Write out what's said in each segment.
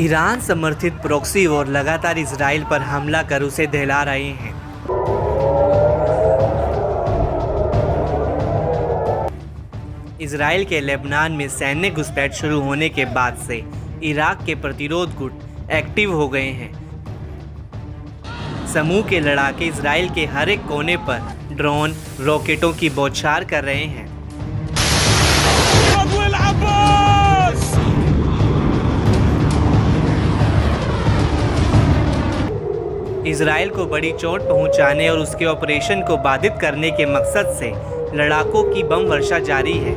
Iran समर्थित proxy war लगातार Israel पर हमला कर उसे दहला रहे हैं। इजराइल के लेबनान में सैन्य घुसपैठ शुरू होने के बाद से इराक के प्रतिरोध गुट एक्टिव हो गए हैं। समूह के लड़ाके इजराइल के हर एक कोने पर ड्रोन, रॉकेटों की बौछार कर रहे हैं। इजराइल को बड़ी चोट पहुंचाने और उसके ऑपरेशन को बाधित करने के मकसद से लड़ाकों की बम वर्षा जारी है।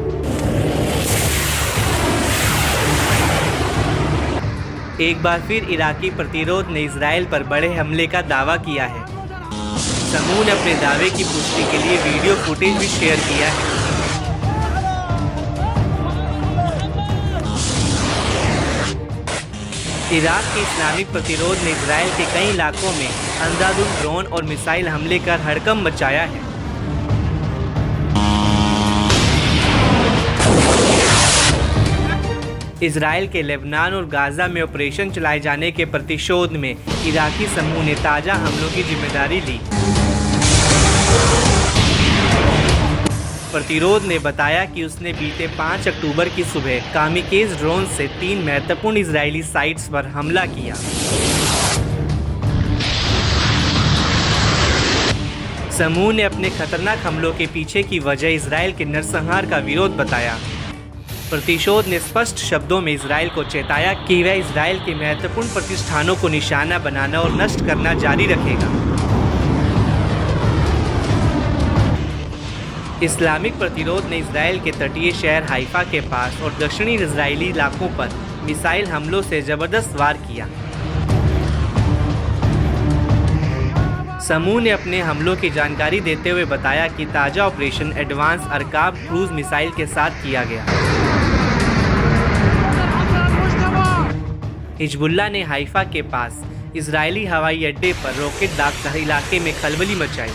एक बार फिर इराकी प्रतिरोध ने इजराइल पर बड़े हमले का दावा किया है। समूह ने अपने दावे की पुष्टि के लिए वीडियो फुटेज भी शेयर किया है। इराक के इस्लामिक प्रतिरोध ने इजराइल के कई इलाकों में अंधाधुंध ड्रोन और मिसाइल हमले कर हड़कंप मचाया है। इजराइल के लेबनान और गाजा में ऑपरेशन चलाए जाने के प्रतिशोध में इराकी समूह ने ताज़ा हमलों की जिम्मेदारी ली। प्रतिरोध ने बताया कि उसने बीते 5 अक्टूबर की सुबह कामिकेज ड्रोन से 3 महत्वपूर्ण इजरायली साइट्स पर हमला किया। समूह ने अपने खतरनाक हमलों के पीछे की वजह इजराइल के नरसंहार का विरोध बताया। प्रतिशोध ने स्पष्ट शब्दों में इजराइल को चेताया कि वह इजराइल के महत्वपूर्ण प्रतिष्ठानों को निशाना बनाना और नष्ट करना जारी रखेगा। इस्लामिक प्रतिरोध ने इजराइल के तटीय शहर हाइफा के पास और दक्षिणी इजरायली इलाकों पर मिसाइल हमलों से जबरदस्त वार किया। समूह ने अपने हमलों की जानकारी देते हुए बताया कि ताज़ा ऑपरेशन एडवांस अरकाब क्रूज मिसाइल के साथ किया गया। हिजबुल्लाह ने हाइफा के पास इजरायली हवाई अड्डे पर रॉकेट दागकर इलाके में खलबली मचाई।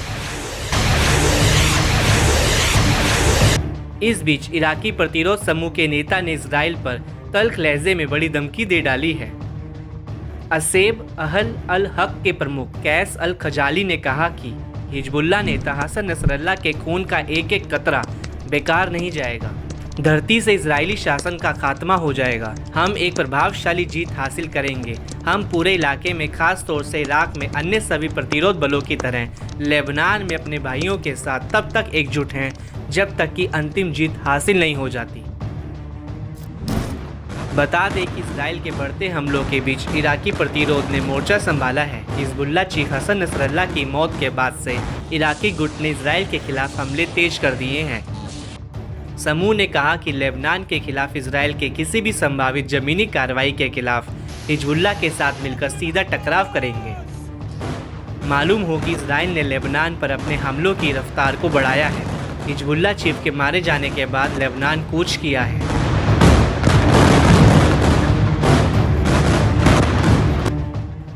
इस बीच इराकी प्रतिरोध समूह के नेता ने इजराइल पर तल्ख लहजे में बड़ी धमकी दे डाली है। असेब अहल अल हक के प्रमुख कैस अल खजाली ने कहा कि हिजबुल्लाह नेता हसन नसरल्लाह के खून का एक एक कतरा बेकार नहीं जाएगा। धरती से इजरायली शासन का खात्मा हो जाएगा। हम एक प्रभावशाली जीत हासिल करेंगे। हम पूरे इलाके में, खास तौर से इराक में अन्य सभी प्रतिरोध बलों की तरह लेबनान में अपने भाइयों के साथ तब तक एकजुट हैं जब तक कि अंतिम जीत हासिल नहीं हो जाती। बता दें कि इजराइल के बढ़ते हमलों के बीच इराकी प्रतिरोध ने मोर्चा संभाला है। हिजबुल्लाह चीफ हसन नसरल्लाह की मौत के बाद से इराकी गुट ने इजराइल के खिलाफ हमले तेज कर दिए हैं। समूह ने कहा कि लेबनान के खिलाफ इजराइल के किसी भी संभावित जमीनी कार्रवाई के खिलाफ हिजबुल्लाह के साथ मिलकर सीधा टकराव करेंगे। मालूम हो कि इजराइल ने लेबनान पर अपने हमलों की रफ्तार को बढ़ाया है। हिजबुल्लाह चीफ के मारे जाने के बाद लेबनान कूच किया है।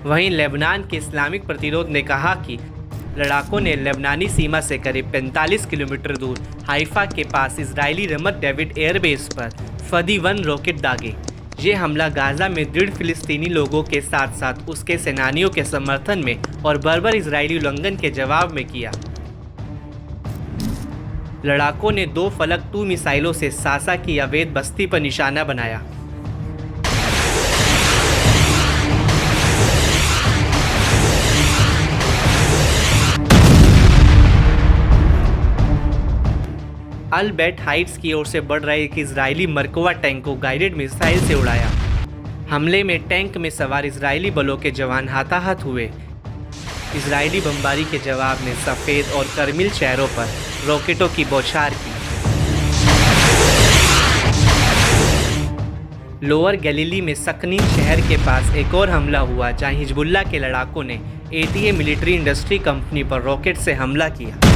वहीं लेबनान के इस्लामिक प्रतिरोध ने कहा कि लड़ाकों ने लेबनानी सीमा से करीब 45 किलोमीटर दूर हाइफा के पास इजरायली रमत डेविड एयरबेस पर फदी-1 रॉकेट दागे। ये हमला गाजा में दृढ़ फिलिस्तीनी लोगों के साथ साथ उसके सेनानियों के समर्थन में और बर्बर इजरायली उल्लंघन के जवाब में किया। लड़ाकों ने 2 फलक 2 मिसाइलों से सासा की अवैध बस्ती पर निशाना बनाया। अल बैट हाइट्स की ओर से बढ़ रहे एक इजरायली मरकवा टैंक को गाइडेड मिसाइल से उड़ाया। हमले में टैंक में सवार इजरायली बलों के जवान हाथाहाथ हुए। इजरायली बमबारी के जवाब में सफ़ेद और करमिल शहरों पर रॉकेटों की बौछार की। लोअर गलीली में सकनी शहर के पास एक और हमला हुआ, जहां हिजबुल्लाह के लड़ाकों ने एटीए मिलिट्री इंडस्ट्री कंपनी पर रॉकेट से हमला किया।